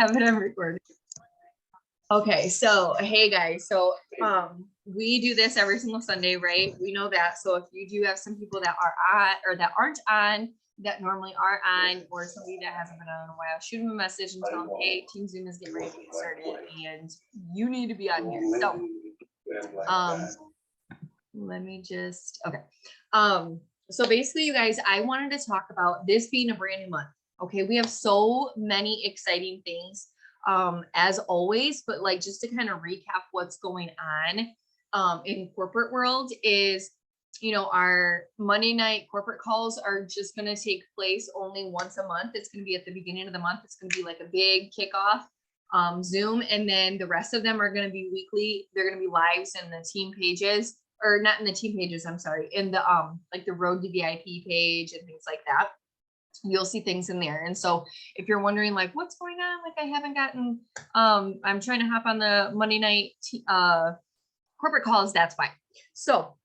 have it on recording. Okay, so hey guys, so we do this every single Sunday, right? We know that. So if you do have some people that are on or that aren't on, that normally are on, or somebody that hasn't been on in a while, shoot them a message and tell them, hey, Team Zoom is getting ready to get started and you need to be on here. So let me just so basically, you guys, I wanted to talk about this being a brand new month. Okay, we have so many exciting things as always, but like just to kind of recap what's going on in corporate world is, you know, our Monday night corporate calls are just going to take place only once a month. It's going to be at the beginning of the month. It's going to be like a big kickoff Zoom, and then the rest of them are going to be weekly. They're going to be lives in the team pages, or not in the team pages, I'm sorry, in the like the Road to VIP page and things like that. You'll see things in there. And so if you're wondering like what's going on, like I haven't gotten I'm trying to hop on the Monday night corporate calls, that's fine. So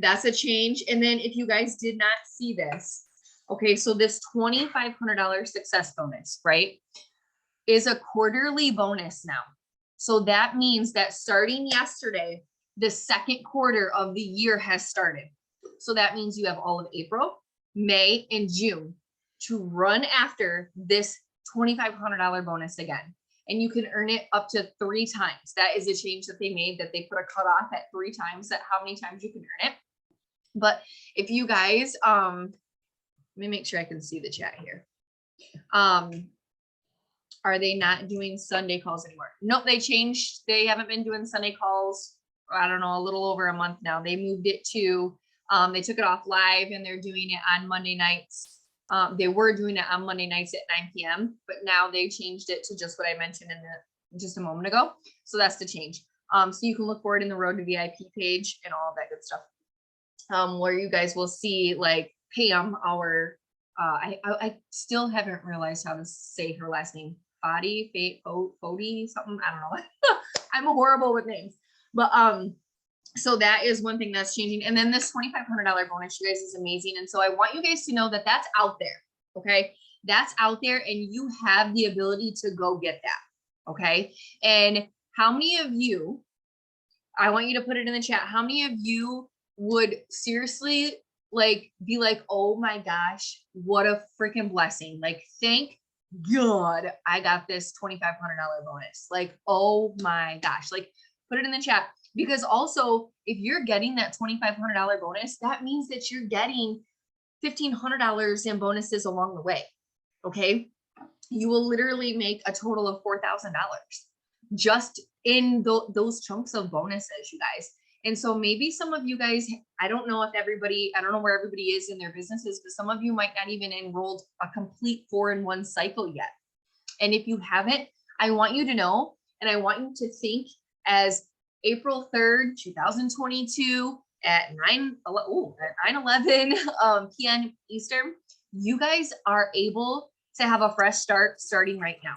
that's a change. And then if you guys did not see this, okay, so this $2,500 success bonus, right, is a quarterly bonus now. So that means that starting yesterday, the second quarter of the year has started. So that means you have all of April, May, and June to run after this $2,500 bonus again. And you can earn it up to 3 times. That is a change that they made, that they put a cutoff at 3 times, that how many times you can earn it. But if you guys, let me make sure I can see the chat here. Are they not doing Sunday calls anymore? Nope, they changed. They haven't been doing Sunday calls, I don't know, a little over a month now. They moved it to, they took it off live and they're doing it on Monday nights. They were doing it on Monday nights at 9 p.m., but now they changed it to just what I mentioned just a moment ago. So that's the change. So you can look for it in the Road to VIP page and all of that good stuff. Where you guys will see like Pam, our, I still haven't realized how to say her last name. Fodi, something, I don't know. I'm horrible with names, but so that is one thing that's changing. And then this $2,500 bonus, you guys, is amazing. And so I want you guys to know that that's out there. Okay, that's out there, and you have the ability to go get that. Okay, and how many of you? I want you to put it in the chat. How many of you would seriously like be like, oh my gosh, what a freaking blessing! Like, thank God I got this $2,500 bonus. Like, oh my gosh, like put it in the chat. Because also if you're getting that $2,500 bonus, that means that you're getting $1,500 in bonuses along the way. Okay, you will literally make a total of $4,000 just in those chunks of bonuses, you guys. And so maybe some of you guys, I don't know if everybody, I don't know where everybody is in their businesses, but some of you might not even enrolled a complete 4-in-1 cycle yet. And if you haven't, I want you to know, and I want you to think as April 3rd, 2022 at 9:11 p.m. Eastern, you guys are able to have a fresh start starting right now.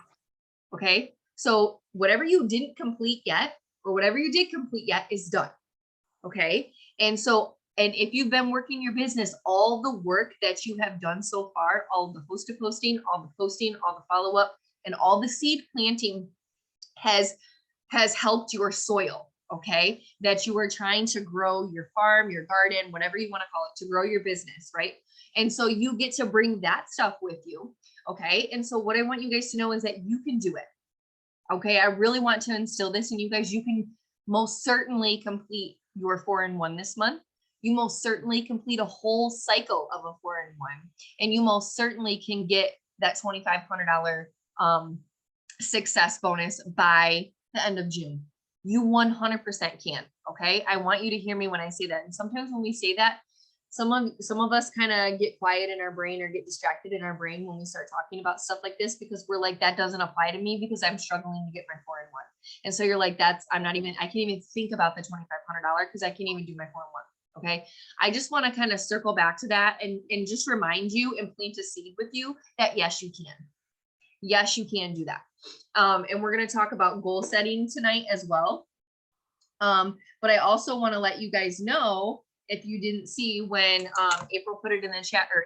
Okay. So whatever you didn't complete yet, or whatever you did complete yet, is done. Okay. And so, and if you've been working your business, all the work that you have done so far, all the hosted posting, all the posting, all the follow-up, and all the seed planting has helped your soil. Okay. That you are trying to grow your farm, your garden, whatever you want to call it, to grow your business. Right. And so you get to bring that stuff with you. Okay. And so what I want you guys to know is that you can do it. Okay. I really want to instill this in you guys. You can most certainly complete your 4-in-1 this month. You most certainly complete a whole cycle of a 4-in-1, and you most certainly can get that $2,500 success bonus by the end of June. You 100% can. Okay. I want you to hear me when I say that. And sometimes when we say that, some of us kind of get quiet in our brain or get distracted in our brain when we start talking about stuff like this, because we're like, that doesn't apply to me because I'm struggling to get my 4-in-1. And so you're like, I can't even think about the $2,500 because I can't even do my 4-in-1. Okay. I just want to kind of circle back to that and just remind you and plant a seed with you that yes, you can. Yes, you can do that. And we're going to talk about goal setting tonight as well. But I also want to let you guys know, if you didn't see when April put it in the chat, or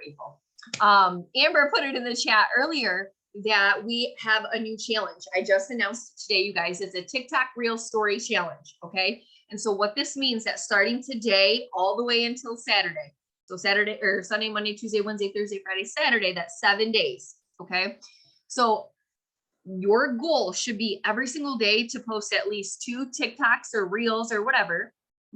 Amber put it in the chat earlier, that we have a new challenge. I just announced it today, you guys. It's a TikTok Reel Story Challenge. Okay. And so what this means that starting today all the way until Saturday. So Saturday or Sunday, Monday, Tuesday, Wednesday, Thursday, Friday, Saturday, that's 7 days. Okay. So your goal should be every single day to post at least 2 TikToks or Reels or whatever.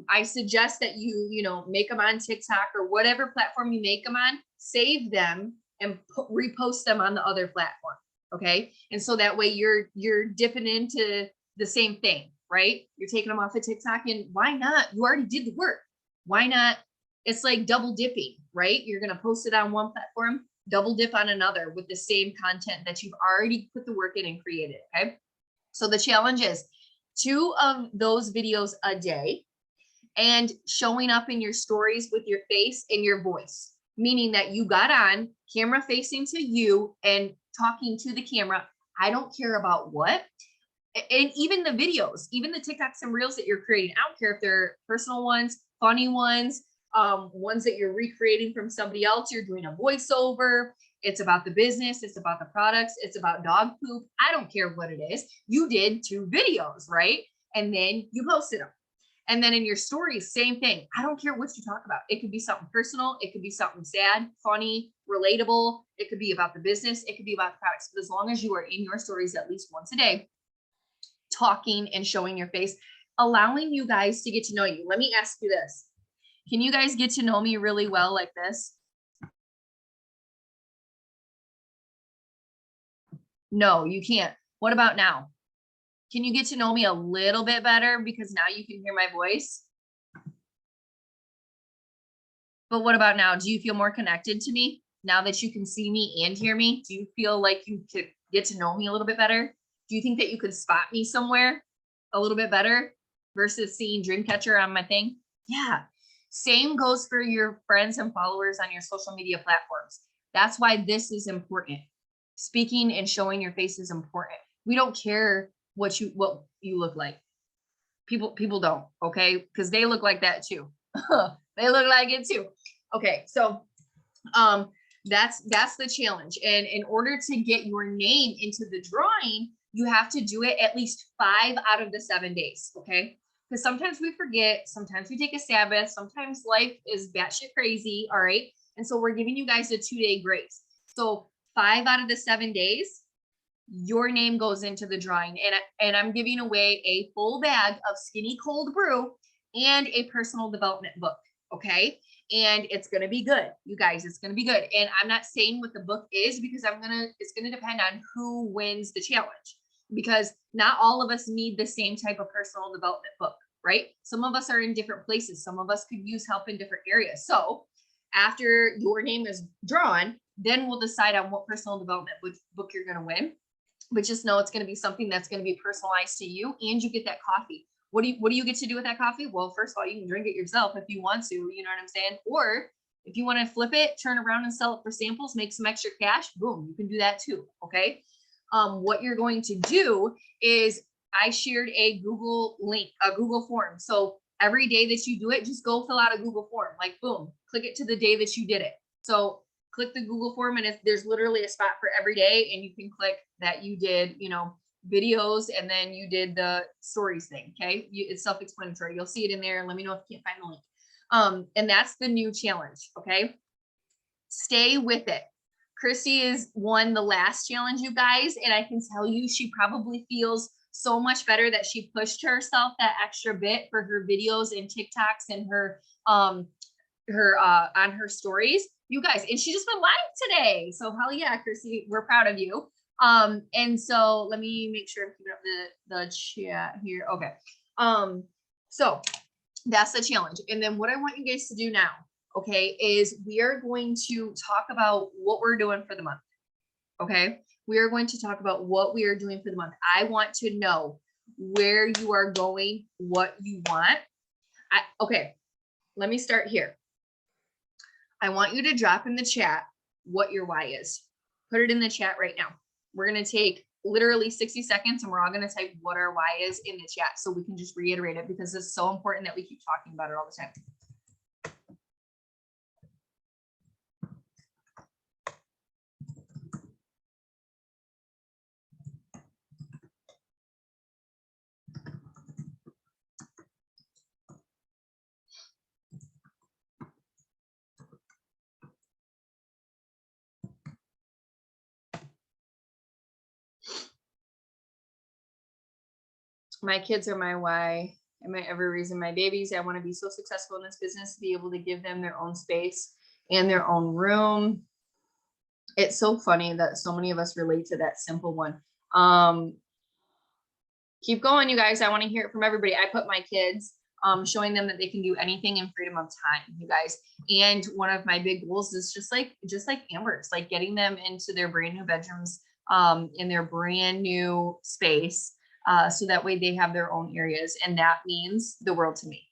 I suggest that you know, make them on TikTok or whatever platform you make them on, save them and repost them on the other platform. Okay. And so that way you're dipping into the same thing, right? You're taking them off of TikTok, and why not? You already did the work. Why not? It's like double dipping, right? You're going to post it on one platform, double dip on another with the same content that you've already put the work in and created. Okay. So the challenge is 2 of those videos a day and showing up in your stories with your face and your voice, meaning that you got on camera facing to you and talking to the camera. I don't care about what. And even the videos, even the TikToks and Reels that you're creating, I don't care if they're personal ones, funny ones, ones that you're recreating from somebody else, you're doing a voiceover. It's about the business. It's about the products. It's about dog poop. I don't care what it is. You did 2 videos, right? And then you posted them. And then in your stories, same thing. I don't care what you talk about. It could be something personal. It could be something sad, funny, relatable. It could be about the business. It could be about the products. But as long as you are in your stories at least once a day, talking and showing your face, allowing you guys to get to know you. Let me ask you this. Can you guys get to know me really well like this? No, you can't. What about now? Can you get to know me a little bit better because now you can hear my voice? But what about now? Do you feel more connected to me now that you can see me and hear me? Do you feel like you could get to know me a little bit better? Do you think that you could spot me somewhere a little bit better versus seeing Dreamcatcher on my thing? Yeah. Same goes for your friends and followers on your social media platforms. That's why this is important. Speaking and showing your face is important. We don't care what you look like. People don't, okay? Because they look like that too. They look like it too. Okay, so that's the challenge. And in order to get your name into the drawing, you have to do it at least 5 out of the 7 days. Okay. Because sometimes we forget, sometimes we take a Sabbath, sometimes life is batshit crazy. All right. And so we're giving you guys a 2-day grace. So 5 out of the 7 days, your name goes into the drawing. And I'm giving away a full bag of Skinny Cold Brew and a personal development book. Okay. And it's going to be good, you guys. It's going to be good. And I'm not saying what the book is because it's going to depend on who wins the challenge, because not all of us need the same type of personal development book, right? Some of us are in different places. Some of us could use help in different areas. So after your name is drawn, then we'll decide on what personal development book you're going to win. But just know it's going to be something that's going to be personalized to you, and you get that coffee. What do you get to do with that coffee? Well, first of all, you can drink it yourself if you want to, you know what I'm saying? Or if you want to flip it, turn around and sell it for samples, make some extra cash, boom, you can do that too. Okay. What you're going to do is I shared a Google link, a Google form. So every day that you do it, just go fill out a Google form, like boom, click it to the day that you did it. So click the Google form, and there's literally a spot for every day, and you can click that you did, you know, videos, and then you did the stories thing. Okay. It's self-explanatory. You'll see it in there, and let me know if you can't find the link. And that's the new challenge. Okay. Stay with it. Christy is won the last challenge, you guys. And I can tell you, she probably feels so much better that she pushed herself that extra bit for her videos and TikToks and her on her stories, you guys. And she just went live today. So hell yeah, Christy, we're proud of you. And so let me make sure I'm keeping up the chat here. Okay. So that's the challenge. And then what I want you guys to do now, okay, is we are going to talk about what we're doing for the month. Okay. We are going to talk about what we are doing for the month. I want to know where you are going, what you want. Okay. Let me start here. I want you to drop in the chat what your why is. Put it in the chat right now. We're going to take literally 60 seconds, and we're all going to type what our why is in the chat so we can just reiterate it, because it's so important that we keep talking about it all the time. My kids are my why and my every reason. My babies, I want to be so successful in this business to be able to give them their own space and their own room. It's so funny that so many of us relate to that simple one. Keep going, you guys. I want to hear it from everybody. I put my kids, showing them that they can do anything in freedom of time, you guys. And one of my big goals is just like Amber's, like getting them into their brand new bedrooms, in their brand new space, so that way they have their own areas. And that means the world to me,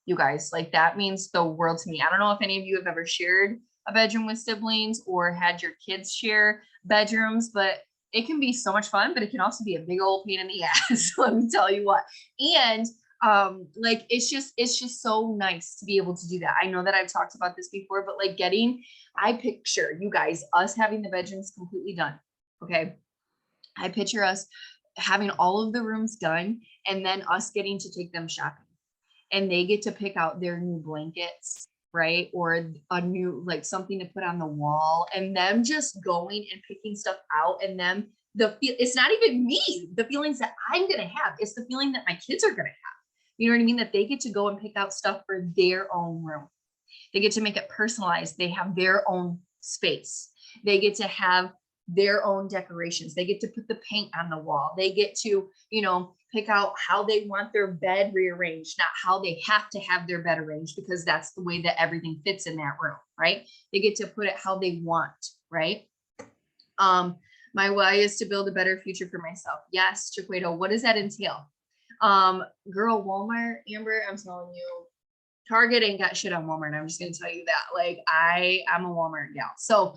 you guys. Like that means the world to me. I don't know if any of you have ever shared a bedroom with siblings or had your kids share bedrooms, but it can be so much fun, but it can also be a big old pain in the ass. Let me tell you what. And like it's just so nice to be able to do that. I know that I've talked about this before, but like I picture you guys, us having the bedrooms completely done. Okay. I picture us having all of the rooms done and then us getting to take them shopping, and they get to pick out their new blankets, right? Or a new, like something to put on the wall, and them just going and picking stuff out, and them, it's not even me, the feelings that I'm going to have. It's the feeling that my kids are going to have. You know what I mean? That they get to go and pick out stuff for their own room. They get to make it personalized. They have their own space. They get to have their own decorations. They get to put the paint on the wall. They get to, pick out how they want their bed rearranged, not how they have to have their bed arranged, because that's the way that everything fits in that room, right? They get to put it how they want, right? My why is to build a better future for myself. Yes, Chiquito, what does that entail? Girl, Walmart, Amber, I'm telling you, Target ain't got shit on Walmart. I'm just gonna tell you that. Like I'm a Walmart gal. So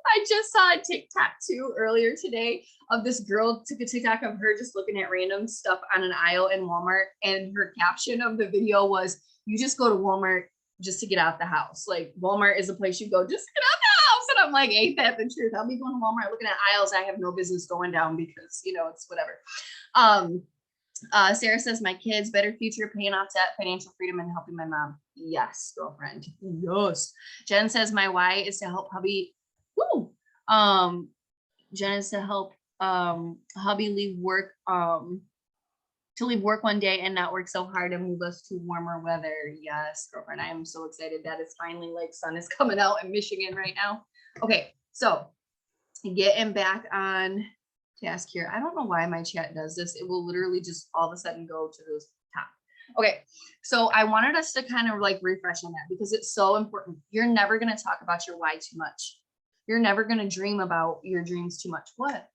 I just saw a TikTok too earlier today of this girl took a TikTok of her just looking at random stuff on an aisle in Walmart. And her caption of the video was, you just go to Walmart just to get out the house. Like Walmart is a place you go just to get out the house. And I'm like, ain't that the truth? I'll be going to Walmart looking at aisles I have no business going down because, it's whatever. Sarah says, my kids, better future, paying off debt, financial freedom, and helping my mom. Yes, girlfriend. Yes. Jen says, my why is to help hubby. Woo. Jen is to help hubby leave work, to leave work one day and not work so hard and move us to warmer weather. Yes, girlfriend. I am so excited that it's finally like sun is coming out in Michigan right now. Okay, so getting back on task here. I don't know why my chat does this. It will literally just all of a sudden go to the top. Okay, so I wanted us to kind of like refresh on that because it's so important. You're never going to talk about your why too much. You're never going to dream about your dreams too much. What?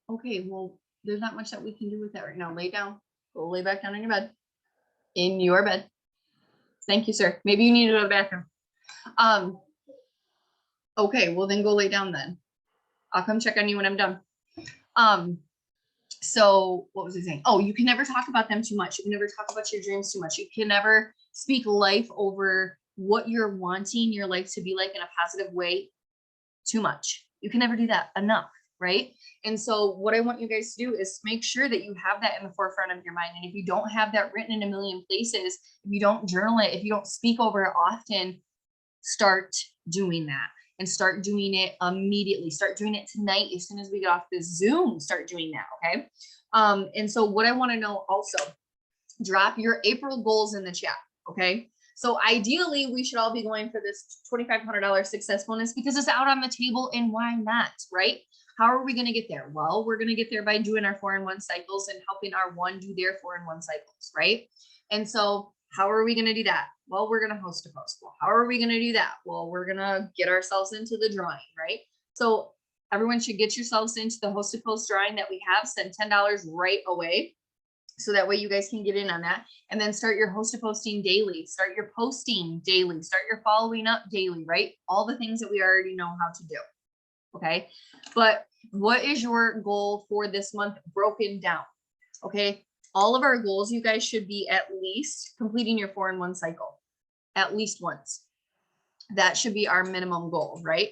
Okay, well, there's not much that we can do with that right now. Lay down. Go lay back down in your bed. In your bed. Thank you, sir. Maybe you need to go to the bathroom. Okay, well then go lay down then. I'll come check on you when I'm done. So what was I saying? Oh, you can never talk about them too much. You can never talk about your dreams too much. You can never speak life over what you're wanting your life to be like in a positive way too much. You can never do that enough, right? And so what I want you guys to do is make sure that you have that in the forefront of your mind. And if you don't have that written in a million places, if you don't journal it, if you don't speak over it often, start doing that. And start doing it immediately. Start doing it tonight. As soon as we get off this Zoom, start doing that. Okay. And so what I want to know also, drop your April goals in the chat. Okay. So ideally we should all be going for this $2,500 success bonus because it's out on the table, and why not? Right? How are we going to get there? Well, we're going to get there by doing our 4-in-1 cycles and helping our one do their 4-in-1 cycles. Right? And so how are we going to do that? Well, we're going to host a post. Well, how are we going to do that? Well, we're going to get ourselves into the drawing, right? So everyone should get yourselves into the hosted post drawing that we have. Send $10 right away. So that way you guys can get in on that, and then start your hosted posting daily, start your posting daily, start your following up daily, right? All the things that we already know how to do. Okay. But what is your goal for this month broken down? Okay. All of our goals, you guys should be at least completing your 4-in-1 cycle at least once. That should be our minimum goal, right?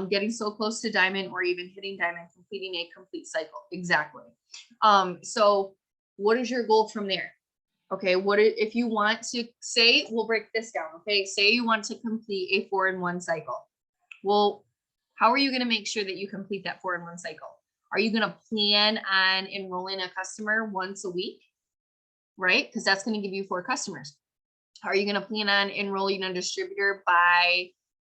Getting so close to diamond or even hitting diamond, completing a complete cycle. Exactly. So what is your goal from there? Okay. What if you want to say, we'll break this down. Okay. Say you want to complete a 4-in-1 cycle. Well, how are you going to make sure that you complete that 4-in-1 cycle? Are you going to plan on enrolling a customer once a week? Right? Because that's going to give you 4 customers. Are you going to plan on enrolling a distributor by,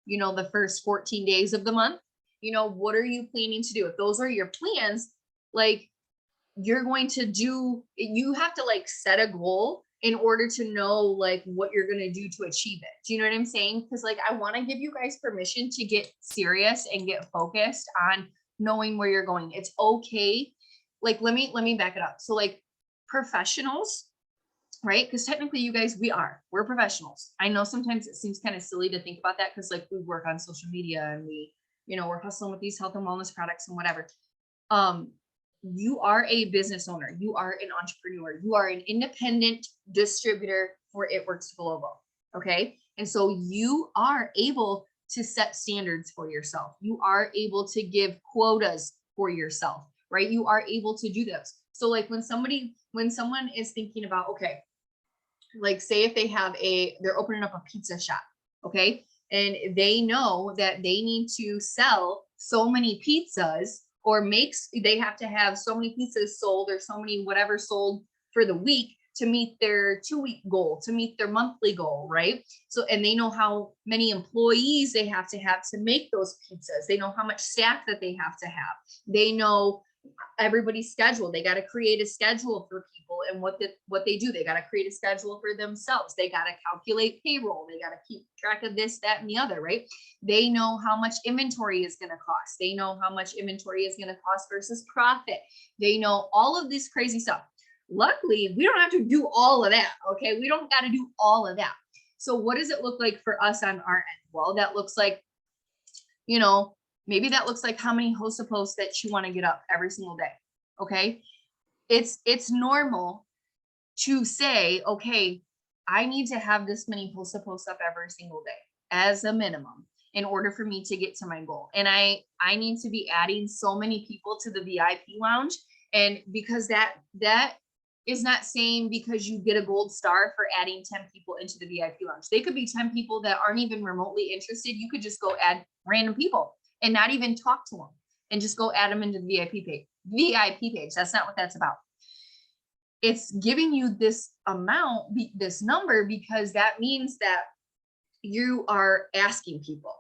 the first 14 days of the month? What are you planning to do? If those are your plans, like you're going to do, you have to like set a goal in order to know like what you're going to do to achieve it. Do you know what I'm saying? Because like I want to give you guys permission to get serious and get focused on knowing where you're going. It's okay. Like let me back it up. So like professionals, right? Because technically you guys, we're professionals. I know sometimes it seems kind of silly to think about that because like we work on social media and we're hustling with these health and wellness products and whatever. You are a business owner. You are an entrepreneur. You are an independent distributor for It Works Global. Okay. And so you are able to set standards for yourself. You are able to give quotas for yourself, right? You are able to do this. So like when someone is thinking about, okay, like say if they're opening up a pizza shop, okay, and they know that they need to sell so many pizzas or they have to have so many pizzas sold or so many whatever sold for the week to meet their 2-week goal, to meet their monthly goal, right? So, and they know how many employees they have to make those pizzas. They know how much staff that they have to have. They know everybody's schedule. They got to create a schedule for people and what they do. They got to create a schedule for themselves. They got to calculate payroll. They got to keep track of this, that, and the other, right? They know how much inventory is going to cost. They know how much inventory is going to cost versus profit. They know all of this crazy stuff. Luckily, we don't have to do all of that. Okay. We don't got to do all of that. So what does it look like for us on our end? Well, that looks like, maybe that looks like how many host posts that you want to get up every single day. Okay. It's normal to say, okay, I need to have this many host posts up every single day as a minimum in order for me to get to my goal. And I need to be adding so many people to the VIP lounge. And because that is not saying because you get a gold star for adding 10 people into the VIP lounge. They could be 10 people that aren't even remotely interested. You could just go add random people and not even talk to them and just go add them into the VIP page. That's not what that's about. It's giving you this amount, this number, because that means that you are asking people.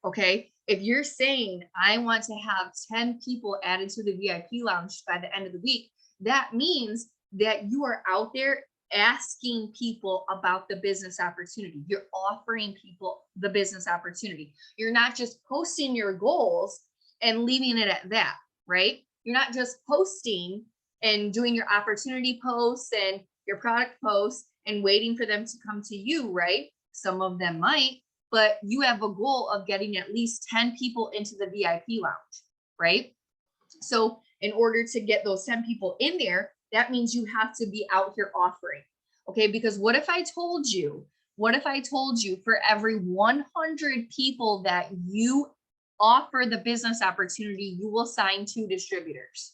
Okay. If you're saying, I want to have 10 people added to the VIP lounge by the end of the week, that means that you are out there asking people about the business opportunity. You're offering people the business opportunity. You're not just posting your goals and leaving it at that, right? You're not just posting and doing your opportunity posts and your product posts and waiting for them to come to you, right? Some of them might, but you have a goal of getting at least 10 people into the VIP lounge, right? So in order to get those 10 people in there, that means you have to be out here offering. Okay. Because what if I told you for every 100 people that you offer the business opportunity, you will sign 2 distributors?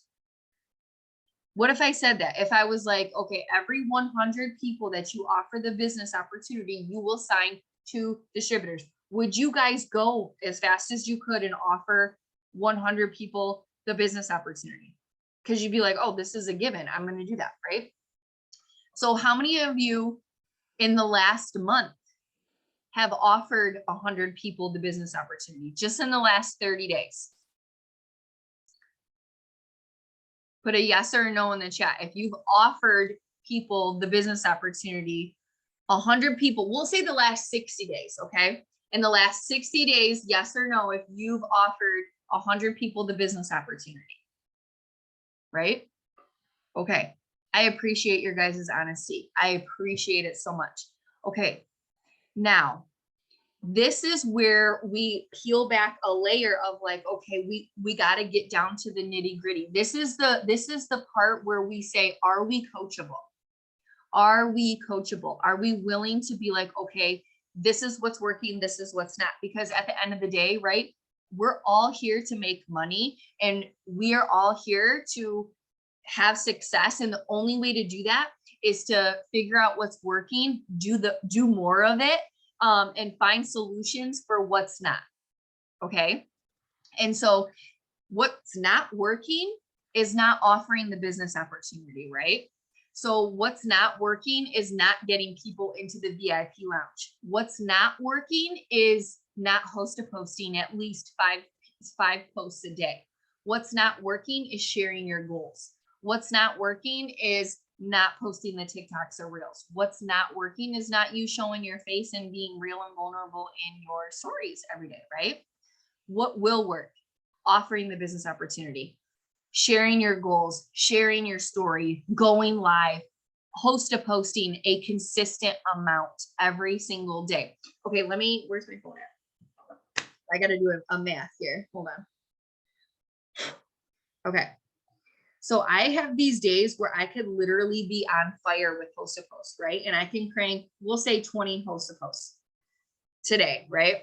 What if I said that? If I was like, okay, every 100 people that you offer the business opportunity, you will sign 2 distributors. Would you guys go as fast as you could and offer 100 people the business opportunity? Because you'd be like, oh, this is a given. I'm going to do that, right? So how many of you in the last month have offered 100 people the business opportunity just in the last 30 days? Put a yes or a no in the chat. If you've offered people the business opportunity, 100 people, we'll say the last 60 days, okay? In the last 60 days, yes or no, if you've offered 100 people the business opportunity, right? Okay. I appreciate your guys' honesty. I appreciate it so much. Okay. Now, this is where we peel back a layer of like, okay, we got to get down to the nitty gritty. This is the part where we say, are we coachable? Are we coachable? Are we willing to be like, okay, this is what's working, this is what's not? Because at the end of the day, right, we're all here to make money and we are all here to have success. And the only way to do that is to figure out what's working, do more of it, and find solutions for what's not. Okay. And so what's not working is not offering the business opportunity, right? So what's not working is not getting people into the VIP lounge. What's not working is not posting at least five posts a day. What's not working is sharing your goals. What's not working is not posting the TikToks or Reels. What's not working is not you showing your face and being real and vulnerable in your stories every day, right? What will work? Offering the business opportunity, sharing your goals, sharing your story, going live, posting a consistent amount every single day. Okay, where's my phone at? I got to do a math here. Hold on. Okay. So I have these days where I could literally be on fire with host to post, right? And I can crank, we'll say 20 host to posts today, right?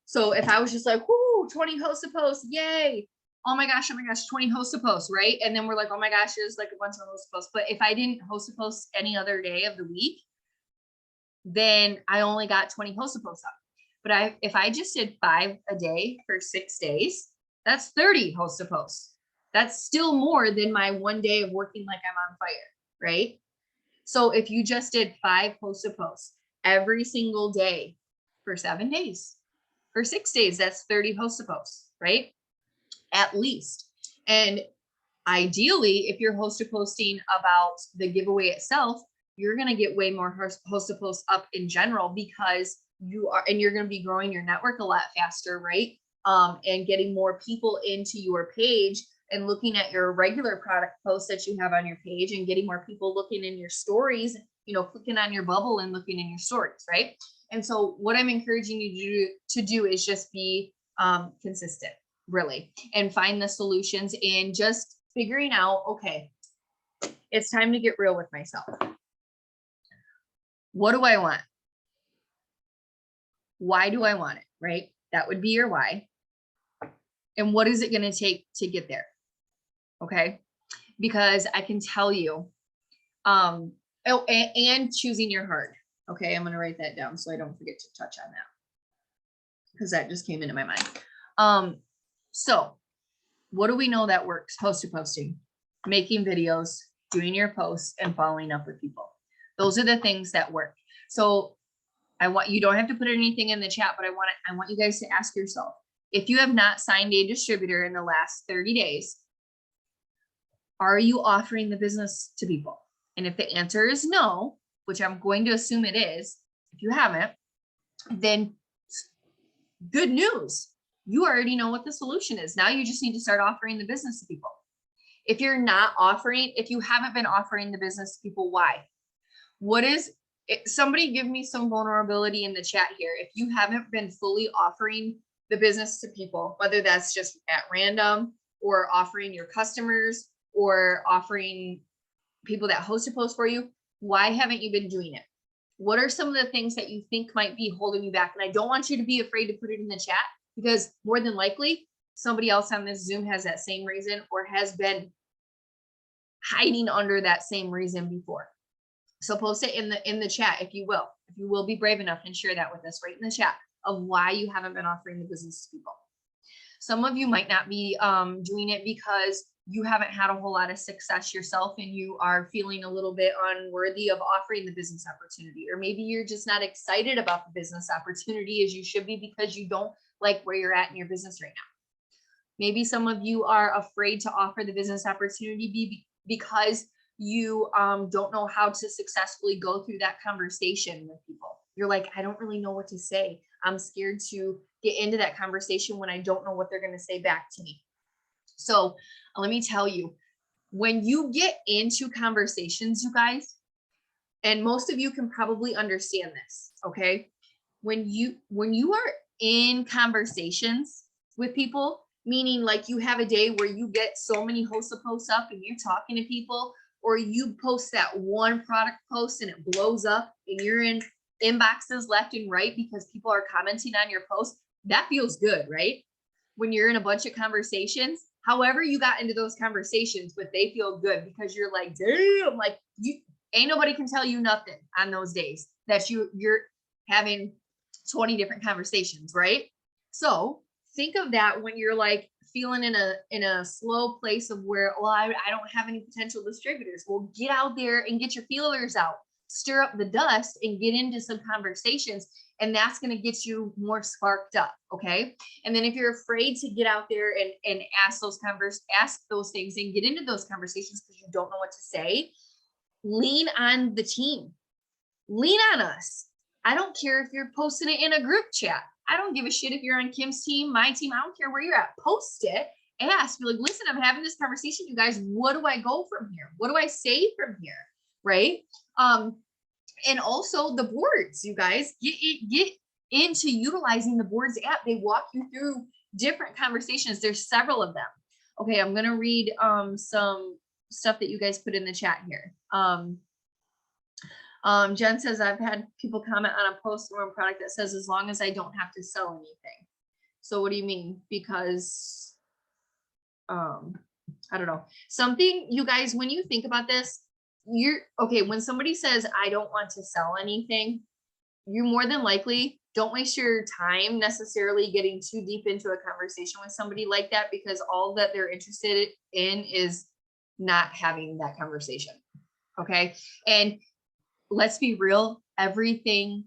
So if I was just like, whoo, 20 host to posts, yay. Oh my gosh, 20 host to posts, right? And then we're like, oh my gosh, there's like a bunch of host to posts. But if I didn't host to post any other day of the week, then I only got 20 host to posts up. But if I just did 5 a day for 6 days, that's 30 host to posts. That's still more than my one day of working like I'm on fire, right? So if you just did 5 host to posts every single day for 7 days, for 6 days, that's 30 host to posts, right? At least. And ideally, if you're host to posting about the giveaway itself, you're going to get way more host to posts up in general because you're going to be growing your network a lot faster, right? And getting more people into your page and looking at your regular product posts that you have on your page and getting more people looking in your stories, clicking on your bubble and looking in your stories, right? And so what I'm encouraging you to do is just be consistent, really, and find the solutions in just figuring out, okay, it's time to get real with myself. What do I want? Why do I want it, right? That would be your why. And what is it going to take to get there? Okay. Because I can tell you, and choosing your heart. Okay. I'm going to write that down so I don't forget to touch on that because that just came into my mind. So what do we know that works? Host to posting, making videos, doing your posts, and following up with people. Those are the things that work. So you don't have to put anything in the chat, but I want you guys to ask yourself, if you have not signed a distributor in the last 30 days, are you offering the business to people? And if the answer is no, which I'm going to assume it is, if you haven't, then good news. You already know what the solution is. Now you just need to start offering the business to people. If you haven't been offering the business to people, why? Somebody give me some vulnerability in the chat here. If you haven't been fully offering the business to people, whether that's just at random or offering your customers or offering people that host a post for you, why haven't you been doing it? What are some of the things that you think might be holding you back? And I don't want you to be afraid to put it in the chat because more than likely somebody else on this Zoom has that same reason or has been hiding under that same reason before. So post it in the chat if you will be brave enough and share that with us right in the chat of why you haven't been offering the business to people. Some of you might not be doing it because you haven't had a whole lot of success yourself and you are feeling a little bit unworthy of offering the business opportunity, or maybe you're just not excited about the business opportunity as you should be because you don't like where you're at in your business right now. Maybe some of you are afraid to offer the business opportunity because you don't know how to successfully go through that conversation with people. You're like, I don't really know what to say. I'm scared to get into that conversation when I don't know what they're going to say back to me. So let me tell you, when you get into conversations, you guys, and most of you can probably understand this, okay? When you are in conversations with people, meaning like you have a day where you get so many hosts of posts up and you're talking to people, or you post that one product post and it blows up and you're in inboxes left and right because people are commenting on your post, that feels good, right? When you're in a bunch of conversations, however you got into those conversations, but they feel good because you're like, damn, like ain't nobody can tell you nothing on those days that you're having 20 different conversations, right? So think of that when you're like feeling in a slow place of where, well, I don't have any potential distributors. Well, get out there and get your feelers out, stir up the dust and get into some conversations. And that's going to get you more sparked up. Okay. And then if you're afraid to get out there and ask those things and get into those conversations because you don't know what to say, lean on the team, lean on us. I don't care if you're posting it in a group chat. I don't give a shit if you're on Kim's team, my team. I don't care where you're at. Post it. Ask. Be like, listen, I'm having this conversation, you guys. What do I go from here? What do I say from here? Right. And also the boards, you guys, get into utilizing the boards app. They walk you through different conversations. There's several of them. Okay, I'm gonna read some stuff that you guys put in the chat here. Jen says, I've had people comment on a post or a product that says, as long as I don't have to sell anything. So what do you mean? Because, I don't know. Something, you guys, when you think about this, okay, when somebody says, I don't want to sell anything, you more than likely don't waste your time necessarily getting too deep into a conversation with somebody like that, because all that they're interested in is not having that conversation. Okay. And let's be real, everything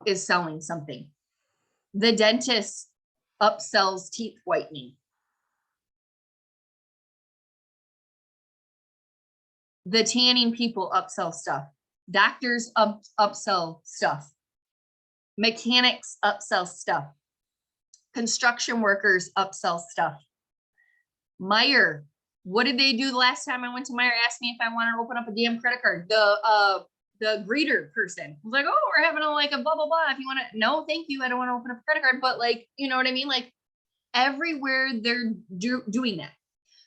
is selling something. The dentist upsells teeth whitening. The tanning people upsell stuff. Doctors upsell stuff. Mechanics upsell stuff. Construction workers upsell stuff. Meijer, what did they do the last time I went to Meijer? Asked me if I wanted to open up a damn credit card. The greeter person was like, oh, we're having a like a blah blah blah. If you want to, no, thank you. I don't want to open up a credit card. But like, you know what I mean? Like everywhere they're doing that.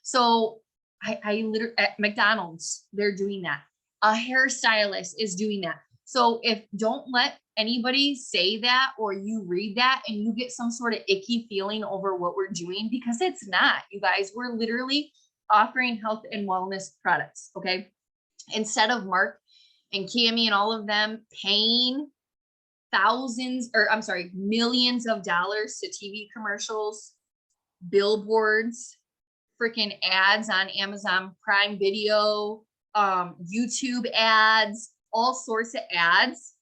So I literally at McDonald's, they're doing that. A hairstylist is doing that. So don't let anybody say that, or you read that and you get some sort of icky feeling over what we're doing, because it's not, you guys. We're literally offering health and wellness products. Okay. Instead of Mark and Cami and all of them paying millions of dollars to TV commercials, billboards, freaking ads on Amazon Prime Video, YouTube ads, all sorts of ads,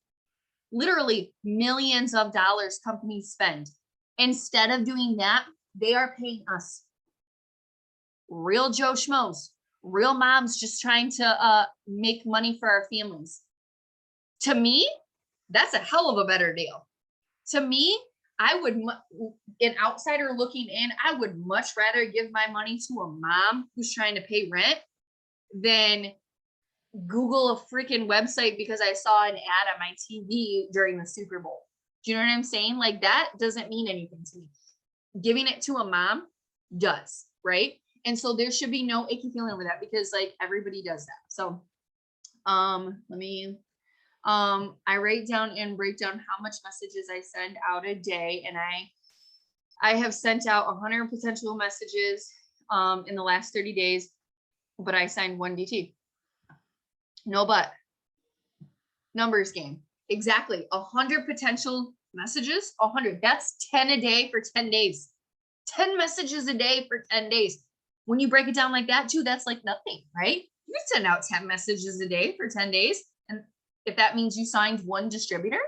literally millions of dollars companies spend. Instead of doing that, they are paying us, real Joe Schmoes, real moms just trying to make money for our families. To me, that's a hell of a better deal. To me, I would, an outsider looking in, I would much rather give my money to a mom who's trying to pay rent than Google a freaking website because I saw an ad on my TV during the Super Bowl. Do you know what I'm saying? Like, that doesn't mean anything to me. Giving it to a mom does, right? And so there should be no icky feeling over that, because like everybody does that. So I write down and break down how much messages I send out a day, and I have sent out 100 potential messages in the last 30 days, but I signed 1 DT. No, but numbers game. Exactly. 100 potential messages, 100. That's 10 a day for 10 days. 10 messages a day for 10 days. When you break it down like that too, that's like nothing, right? You can send out 10 messages a day for 10 days. And if that means you signed 1 distributor,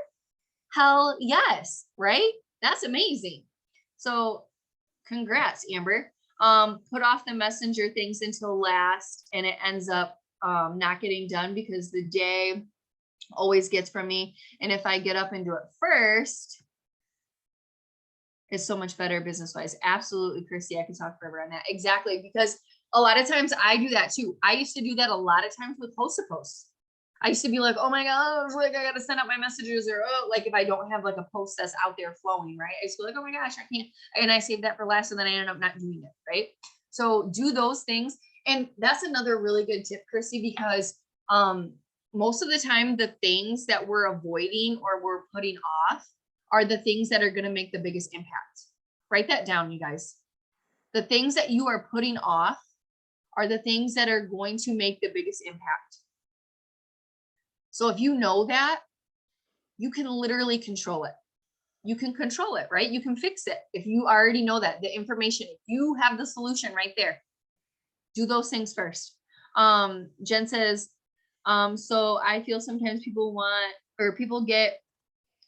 hell yes, right? That's amazing. So congrats, Amber. Put off the messenger things until last, and it ends up not getting done because the day always gets from me. And if I get up and do it first, it's so much better business wise. Absolutely, Christy. I can talk forever on that. Exactly. Because a lot of times I do that too. I used to do that a lot of times with post-to-post. I used to be like, oh my God, like I got to send out my messages, or like if I don't have like a post that's out there flowing, right? I used to be like, oh my gosh, I can't. And I saved that for last, and then I ended up not doing it, right? So do those things. And that's another really good tip, Christy, because most of the time the things that we're avoiding or we're putting off are the things that are going to make the biggest impact. Write that down, you guys. The things that you are putting off are the things that are going to make the biggest impact. So if you know that, you can literally control it. you can control it, right? You can fix it. If you already know that the information, if you have the solution right there, do those things first. Jen says, so I feel sometimes people want, or people get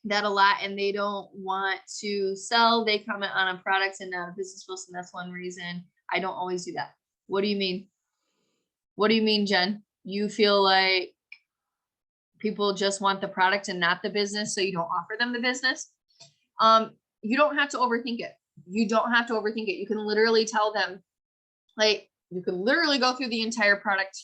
that a lot and they don't want to sell. They comment on a product and not a business post. And that's one reason I don't always do that. What do you mean? What do you mean, Jen? You feel like people just want the product and not the business, so you don't offer them the business? You don't have to overthink it. You don't have to overthink it. You can literally tell them, like, you can literally go through the entire product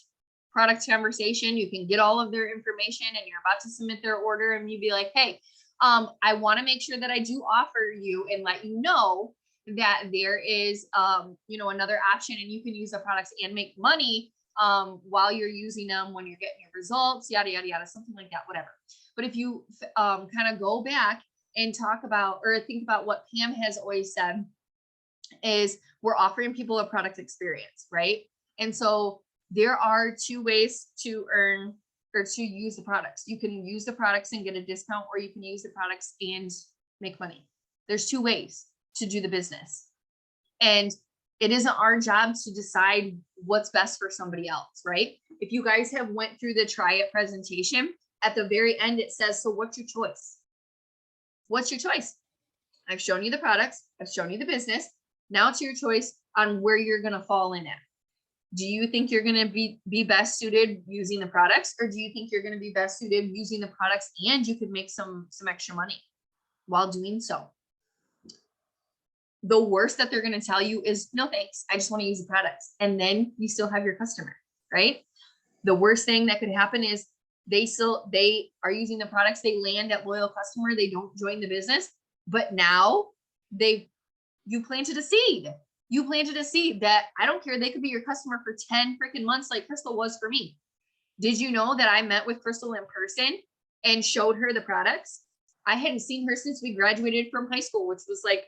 conversation. You can get all of their information and you're about to submit their order and you'd be like, hey, I want to make sure that I do offer you and let you know that there is, another option and you can use the products and make money while you're using them, when you're getting your results, yada, yada, yada, something like that, whatever. But if you kind of go back and talk about, or think about what Pam has always said, is we're offering people a product experience, right? And so there are two ways to earn or to use the products. You can use the products and get a discount, or you can use the products and make money. There's two ways to do the business. And it isn't our job to decide what's best for somebody else, right? If you guys have went through the Try It presentation, at the very end, it says, so what's your choice? What's your choice? I've shown you the products. I've shown you the business. Now it's your choice on where you're going to fall in at. Do you think you're going to be best suited using the products, or do you think you're going to be best suited using the products and you could make some extra money while doing so? The worst that they're going to tell you is, no, thanks. I just want to use the products. And then you still have your customer, right? The worst thing that could happen is they are using the products. They land at loyal customer. They don't join the business, but now you planted a seed. You planted a seed that, I don't care, they could be your customer for 10 freaking months like Crystal was for me. Did you know that I met with Crystal in person and showed her the products? I hadn't seen her since we graduated from high school, which was like,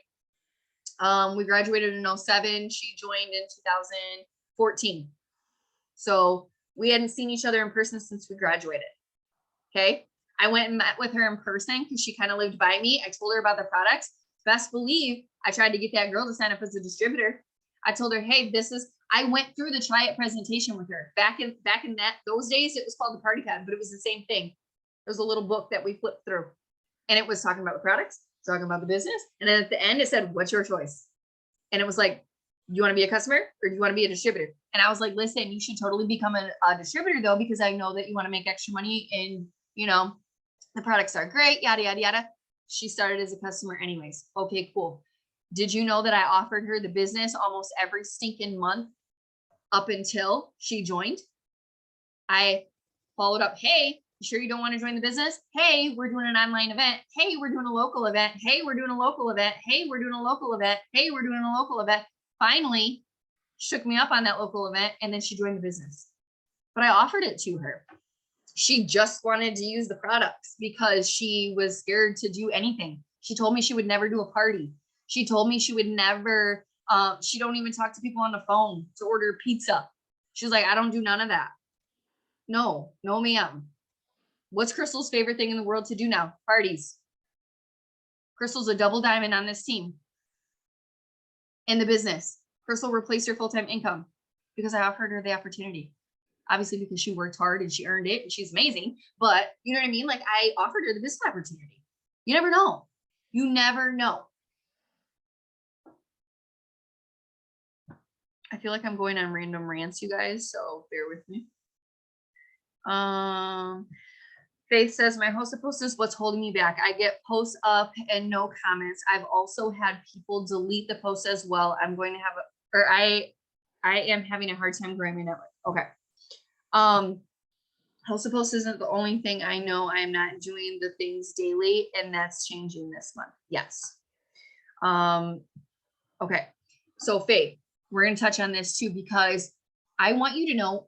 we graduated in 07. She joined in 2014. So we hadn't seen each other in person since we graduated. Okay. I went and met with her in person because she kind of lived by me. I told her about the products. Best believe I tried to get that girl to sign up as a distributor. I told her, hey, I went through the Try It presentation with her. Back in those days, it was called the Party Pad, but it was the same thing. It was a little book that we flipped through, and it was talking about the products, talking about the business. And then at the end, it said, what's your choice? And it was like, you want to be a customer or do you want to be a distributor? And I was like, listen, you should totally become a distributor though, because I know that you want to make extra money and, the products are great, yada, yada, yada. She started as a customer anyways. Okay, cool. Did you know that I offered her the business almost every stinking month up until she joined? I followed up. Hey, you sure you don't want to join the business? Hey, we're doing an online event. Hey, we're doing a local event. Hey, we're doing a local event. Hey, we're doing a local event. Hey, we're doing a local event. Finally, shook me up on that local event, and then she joined the business. But I offered it to her. She just wanted to use the products because she was scared to do anything. She told me she would never do a party. She told me she would never, she don't even talk to people on the phone to order pizza. She was like, I don't do none of that. No, ma'am. What's Crystal's favorite thing in the world to do now? Parties. Crystal's a double diamond on this team. In the business, Crystal replaced her full-time income because I offered her the opportunity. Obviously, because she worked hard and she earned it and she's amazing. But you know what I mean? Like, I offered her the business opportunity. You never know. You never know. I feel like I'm going on random rants, you guys, so bear with me. Faith says, my host of posts is what's holding me back. I get posts up and no comments. I've also had people delete the post as well. I'm going to have I am having a hard time growing my network. Okay. Host of posts isn't the only thing. I know I'm not doing the things daily, and that's changing this month. Yes. Okay. So Faith, we're going to touch on this too, because I want you to know,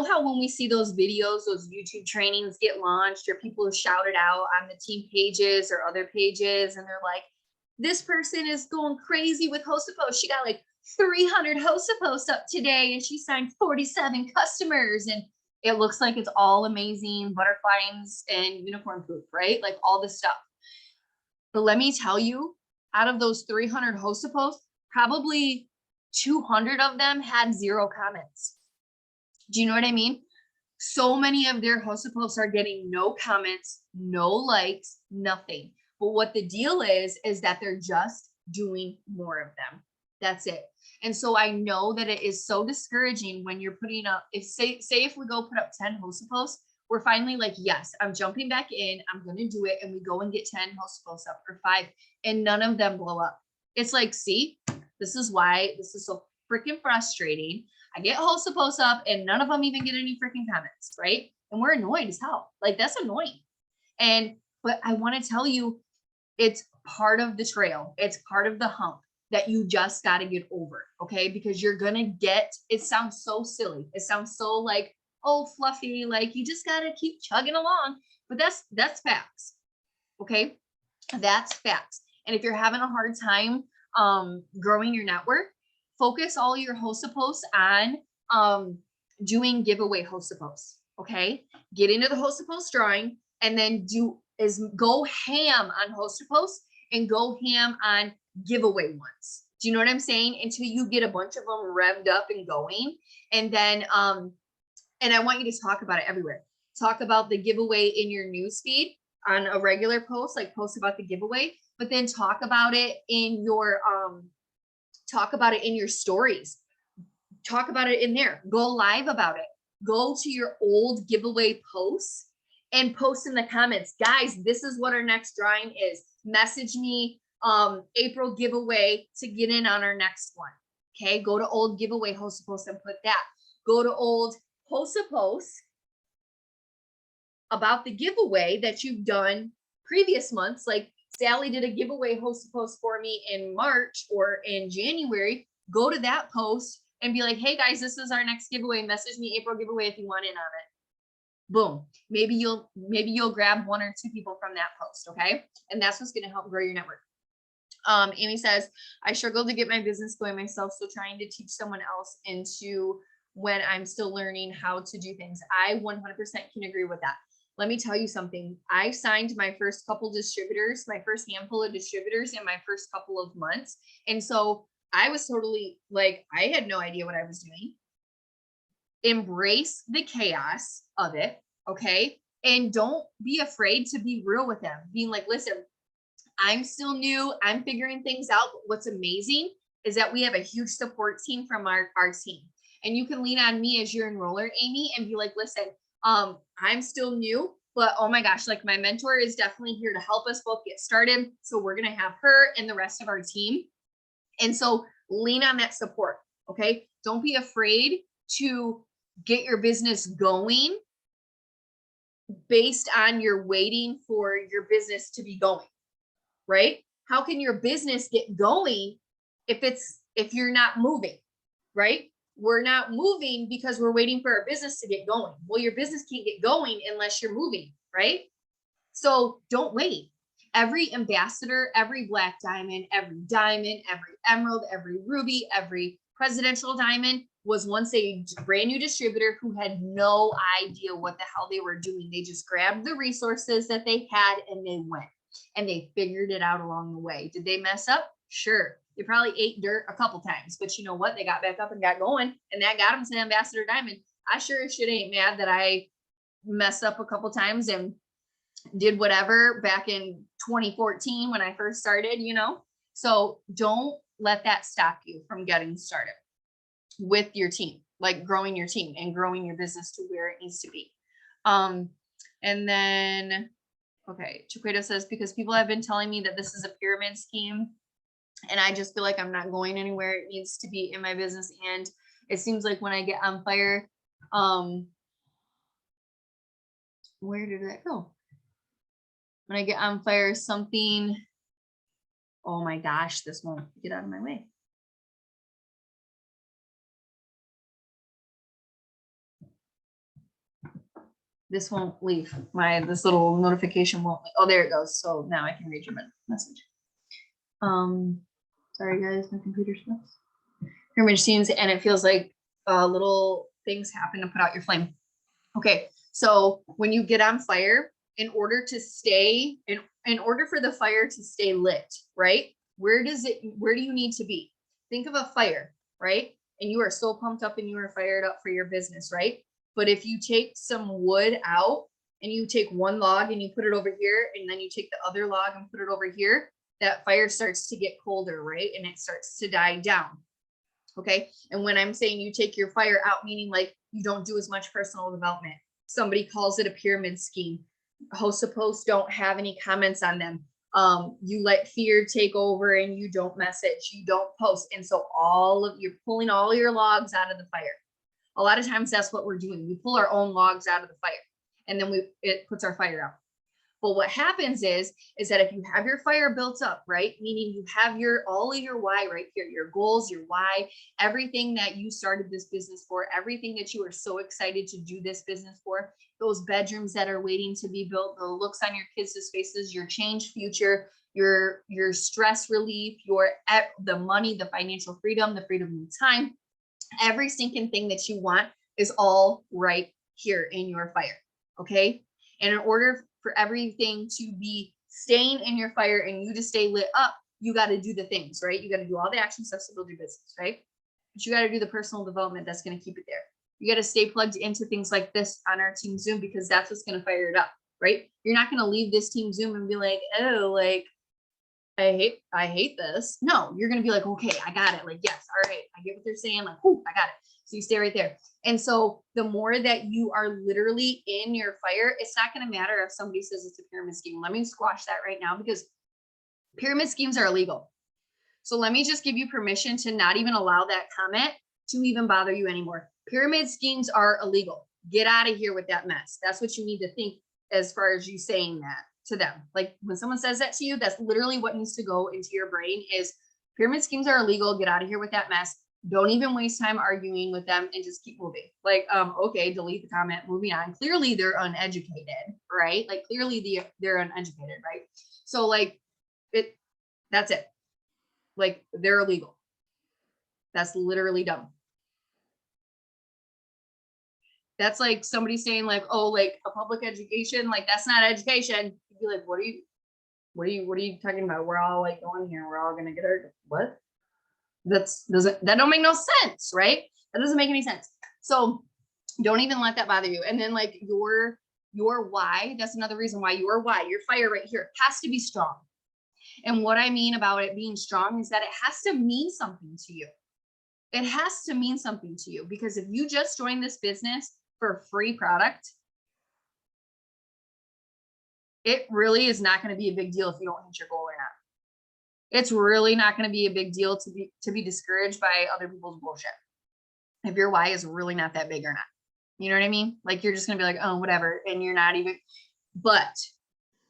how when we see those videos, those YouTube trainings get launched, or people shout it out on the team pages or other pages, and they're like, this person is going crazy with host of posts. She got like 300 host of posts up today, and she signed 47 customers, and it looks like it's all amazing, butterflies and unicorn poop, right? Like all this stuff. But let me tell you, out of those 300 hosted posts, probably 200 of them had 0 comments. Do you know what I mean? So many of their hosted posts are getting no comments, no likes, nothing. But what the deal is that they're just doing more of them. That's it. And so I know that it is so discouraging when you're putting up, if say if we go put up 10 hosted posts, we're finally like, yes, I'm jumping back in, I'm going to do it. And we go and get 10 hosted posts up or 5, and none of them blow up. It's like, see, this is why this is so freaking frustrating. I get hosted posts up and none of them even get any freaking comments, right? And we're annoyed as hell. Like, that's annoying. But I want to tell you, it's part of the trail. It's part of the hump that you just got to get over. Okay. Because you're going to get, it sounds so silly. It sounds so like, oh, fluffy, like you just got to keep chugging along. But that's facts. Okay. That's facts. And if you're having a hard time growing your network, focus all your hosted posts on doing giveaway hosted posts. Okay. Get into the hosted post drawing, and then go ham on hosted posts and go ham on giveaway ones. Do you know what I'm saying? Until you get a bunch of them revved up and going. And then, and I want you to talk about it everywhere. Talk about the giveaway in your newsfeed on a regular post, like post about the giveaway, but then talk about it in your, stories. Talk about it in there. Go live about it. Go to your old giveaway posts and post in the comments. Guys, this is what our next drawing is. Message me April giveaway to get in on our next one. Okay, go to old giveaway hosted posts and put that. Go to old hosted posts about the giveaway that you've done previous months. Like Sally did a giveaway hosted post for me in March or in January. Go to that post and be like, hey guys, this is our next giveaway. Message me April giveaway if you want in on it. Boom. Maybe you'll grab 1 or 2 people from that post. Okay. And that's what's going to help grow your network. Amy says, I struggle to get my business going myself. So trying to teach someone else into when I'm still learning how to do things. I 100% can agree with that. Let me tell you something. I signed my first couple distributors, my first handful of distributors in my first couple of months. And so I was totally like, I had no idea what I was doing. Embrace the chaos of it. Okay. And don't be afraid to be real with them. Being like, listen, I'm still new. I'm figuring things out. But what's amazing is that we have a huge support team from our team. And you can lean on me as your enroller, Amy, and be like, listen, I'm still new, but oh my gosh, like my mentor is definitely here to help us both get started. So we're going to have her and the rest of our team. And so lean on that support. Okay. Don't be afraid to get your business going based on you're waiting for your business to be going, right? How can your business get going if you're not moving, right? We're not moving because we're waiting for our business to get going. Well, your business can't get going unless you're moving, right? So don't wait. Every ambassador, every black diamond, every emerald, every ruby, every presidential diamond was once a brand new distributor who had no idea what the hell they were doing. They just grabbed the resources that they had and they went, and they figured it out along the way. Did they mess up? Sure. They probably ate dirt a couple times, but you know what? They got back up and got going, and that got them to Ambassador Diamond. I sure as shit ain't mad that I messed up a couple times and did whatever back in 2014 when I first started, you know? So don't let that stop you from getting started with your team, like growing your team and growing your business to where it needs to be. And then, okay, Chiquita says, because people have been telling me that this is a pyramid scheme, and I just feel like I'm not going anywhere it needs to be in my business. And it seems like when I get on fire, where did that go? When I get on fire, something, oh my gosh, this won't get out of my way. This won't leave. This little notification won't leave. Oh, there it goes. So now I can read your message. Sorry guys, my computer's nuts. Pyramid schemes, and it feels like little things happen to put out your flame. Okay, so when you get on fire, in order to stay, in order for the fire to stay lit, right? Where do you need to be? Think of a fire, right? And you are so pumped up and you are fired up for your business, right? But if you take some wood out and you take one log and you put it over here, and then you take the other log and put it over here, that fire starts to get colder, right? And it starts to die down. Okay. And when I'm saying you take your fire out, meaning like you don't do as much personal development. Somebody calls it a pyramid scheme. Hosts of posts don't have any comments on them. You let fear take over and you don't message, you don't post. And so you're pulling all your logs out of the fire. A lot of times that's what we're doing. We pull our own logs out of the fire and then it puts our fire out. But what happens is that if you have your fire built up, right? Meaning you have all of your why right here, your goals, your why, everything that you started this business for, everything that you are so excited to do this business for, those bedrooms that are waiting to be built, the looks on your kids' faces, your changed future, your stress relief, the money, the financial freedom, the freedom of time, every stinking thing that you want is all right here in your fire. Okay. And in order for everything to be staying in your fire and you to stay lit up, you got to do the things, right? You got to do all the action steps to build your business, right? But you got to do the personal development that's going to keep it there. You got to stay plugged into things like this on our team Zoom, because that's what's going to fire it up, right? You're not going to leave this team Zoom and be like, oh, like, I hate this. No, you're going to be like, okay, I got it. Like, yes. All right. I get what they're saying. Like, whoo, I got it. So you stay right there. And so the more that you are literally in your fire, it's not going to matter if somebody says it's a pyramid scheme. Let me squash that right now, because pyramid schemes are illegal. So let me just give you permission to not even allow that comment to even bother you anymore. Pyramid schemes are illegal. Get out of here with that mess. That's what you need to think as far as you saying that to them. Like when someone says that to you, that's literally what needs to go into your brain is pyramid schemes are illegal. Get out of here with that mess. Don't even waste time arguing with them and just keep moving. Like, okay, delete the comment, moving on. Clearly they're uneducated, right? Like clearly they're uneducated, right? So like that's it. Like they're illegal. That's literally dumb. That's like somebody saying like, oh, like a public education, like that's not education. You'd be like, what are you talking about? We're all like going here. We're all going to get our, what? That don't make no sense, right? That doesn't make any sense. So don't even let that bother you. And then like your why, that's another reason why your fire right here has to be strong. And what I mean about it being strong is that it has to mean something to you. It has to mean something to you, because if you just join this business for a free product, it really is not going to be a big deal if you don't hit your goal or not. It's really not going to be a big deal to be discouraged by other people's bullshit if your why is really not that big or not. You know what I mean? Like you're just going to be like, oh, whatever. And you're not even, but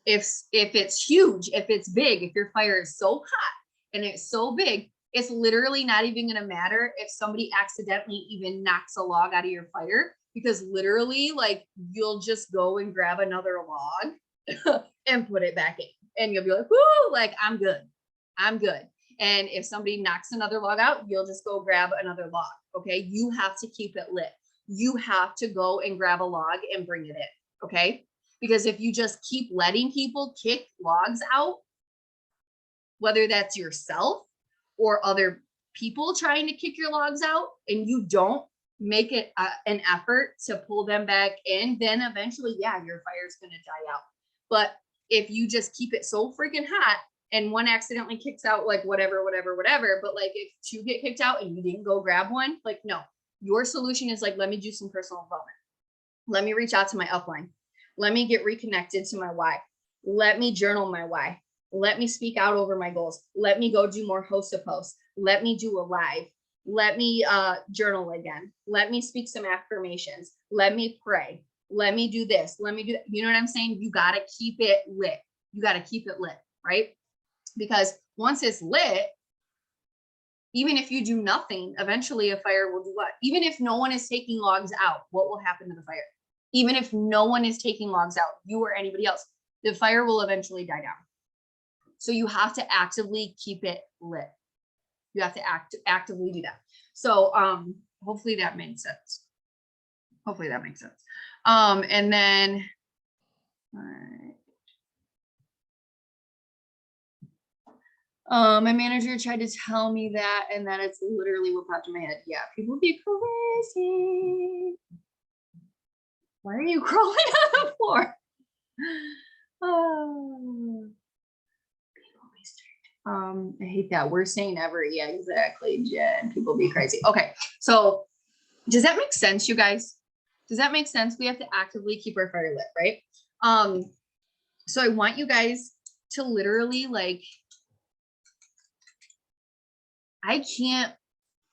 if it's huge, if it's big, if your fire is so hot and it's so big, it's literally not even going to matter if somebody accidentally even knocks a log out of your fire, because literally like you'll just go and grab another log and put it back in and you'll be like, whoo, like I'm good. And if somebody knocks another log out, you'll just go grab another log. Okay. You have to keep it lit. You have to go and grab a log and bring it in. Okay. Because if you just keep letting people kick logs out, whether that's yourself or other people trying to kick your logs out, and you don't make it an effort to pull them back in, then eventually, yeah, your fire's going to die out. But if you just keep it so freaking hot and one accidentally kicks out, like whatever, but like if two get kicked out and you didn't go grab one, like no, your solution is like, let me do some personal development. Let me reach out to my upline. Let me get reconnected to my why. Let me journal my why. Let me speak out over my goals. Let me go do more host to post. Let me do a live. Let me journal again. Let me speak some affirmations. Let me pray. Let me do this. Let me do that. You know what I'm saying? You got to keep it lit. You got to keep it lit, right? Because once it's lit, even if you do nothing, eventually a fire will do what? Even if no one is taking logs out, what will happen to the fire? Even if no one is taking logs out, you or anybody else, the fire will eventually die down. So you have to actively keep it lit. You have to actively do that. So hopefully that makes sense. And then All right. My manager tried to tell me that, and then it's literally what popped in my head. Yeah, people be crazy. Why are you crawling on the floor? Oh, people be strange. I hate that. Worst saying ever. Yeah, exactly, Jen. People be crazy. Okay, so does that make sense, you guys? Does that make sense? We have to actively keep our fire lit, right? So I want you guys to literally like,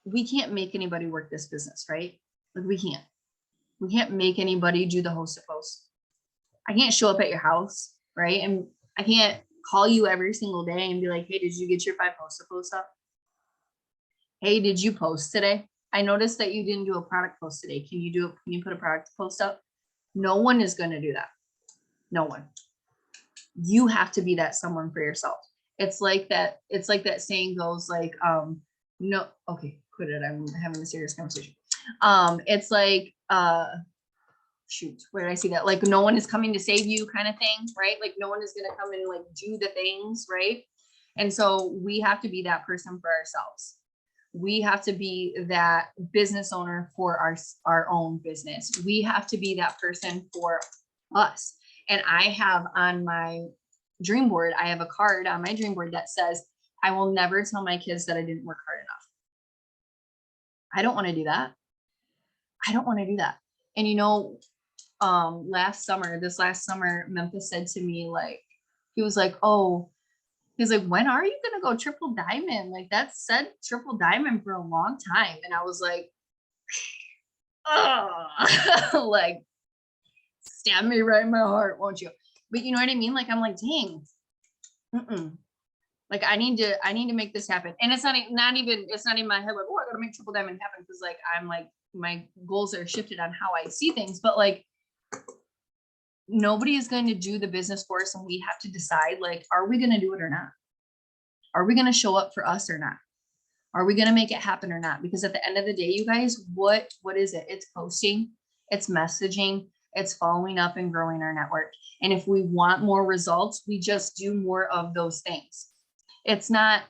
we can't make anybody work this business, right? Like we can't make anybody do the host to post. I can't show up at your house, right? And I can't call you every single day and be like, hey, did you get your 5 host to post up? Hey, did you post today? I noticed that you didn't do a product post today. Can you put a product post up? No one is going to do that. No one. You have to be that someone for yourself. It's like that saying goes like, no, okay, quit it. I'm having a serious conversation. It's like, shoot, where did I see that? Like no one is coming to save you kind of thing, right? Like no one is going to come and like do the things, right? And so we have to be that person for ourselves. We have to be that business owner for our own business. We have to be that person for us. And I have on my dream board, I have a card on my dream board that says, I will never tell my kids that I didn't work hard enough. I don't want to do that. I don't want to do that. And you know, this last summer, Memphis said to me, like, he was like, when are you gonna go triple diamond? Like that said triple diamond for a long time. And I was like, oh, like stab me right in my heart, won't you? But you know what I mean? Like I'm like, dang, like I need to make this happen. And it's not even in my head like, oh, I gotta make triple diamond happen, because like I'm like my goals are shifted on how I see things. But like nobody is going to do the business for us, and we have to decide, like, are we going to do it or not? Are we going to show up for us or not? Are we going to make it happen or not? Because at the end of the day, you guys, what is it? It's posting, it's messaging, it's following up and growing our network. And if we want more results, we just do more of those things. It's not,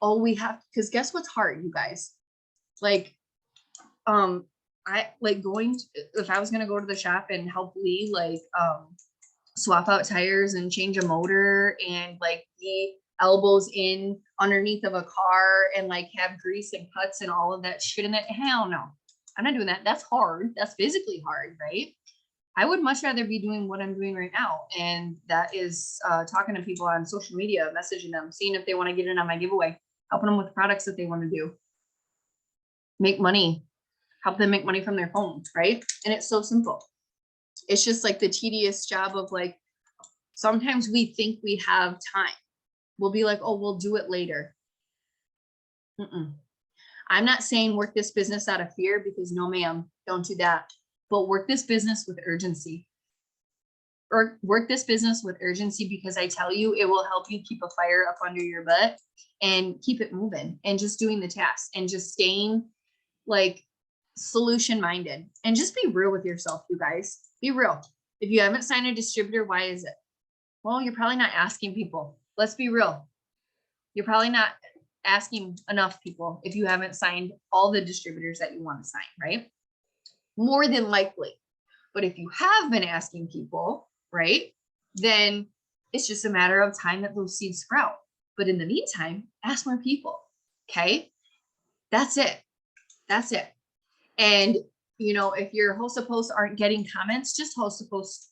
oh, we have, because guess what's hard, you guys? Like, I like if I was going to go to the shop and help Lee, like, swap out tires and change a motor and like the elbows in underneath of a car and like have grease and cuts and all of that shit in it. Hell no, I'm not doing that. That's hard. That's physically hard, right? I would much rather be doing what I'm doing right now. And that is talking to people on social media, messaging them, seeing if they want to get in on my giveaway, helping them with products that they want to do, make money, help them make money from their phones, right? And it's so simple. It's just like the tedious job of like, sometimes we think we have time. We'll be like, oh, we'll do it later. I'm not saying work this business out of fear, because no, ma'am, don't do that. But work this business with urgency. Or work this business with urgency, because I tell you, it will help you keep a fire up under your butt and keep it moving and just doing the tasks and just staying like solution minded, and just be real with yourself, you guys. Be real. If you haven't signed a distributor, why is it? Well, you're probably not asking people. Let's be real. You're probably not asking enough people if you haven't signed all the distributors that you want to sign, right? More than likely. But if you have been asking people, right, then it's just a matter of time that those seeds sprout. But in the meantime, ask more people. Okay. That's it. That's it. And, you know, if your host of posts aren't getting comments, just host a post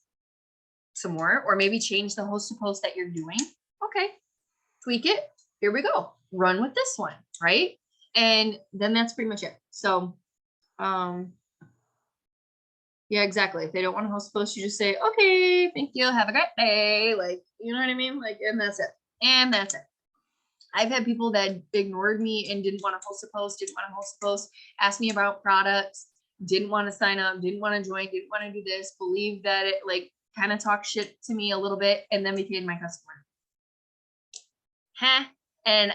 some more, or maybe change the host of post that you're doing. Okay. Tweak it. Here we go. Run with this one. Right. And then that's pretty much it. So, yeah, exactly. If they don't want to host a post, you just say, okay, thank you. Have a great day. Like, you know what I mean? Like, and that's it. And that's it. I've had people that ignored me and didn't want to host a post, ask me about products, didn't want to sign up, didn't want to join, didn't want to do this, believe that it like kind of talk shit to me a little bit, and then became my customer. And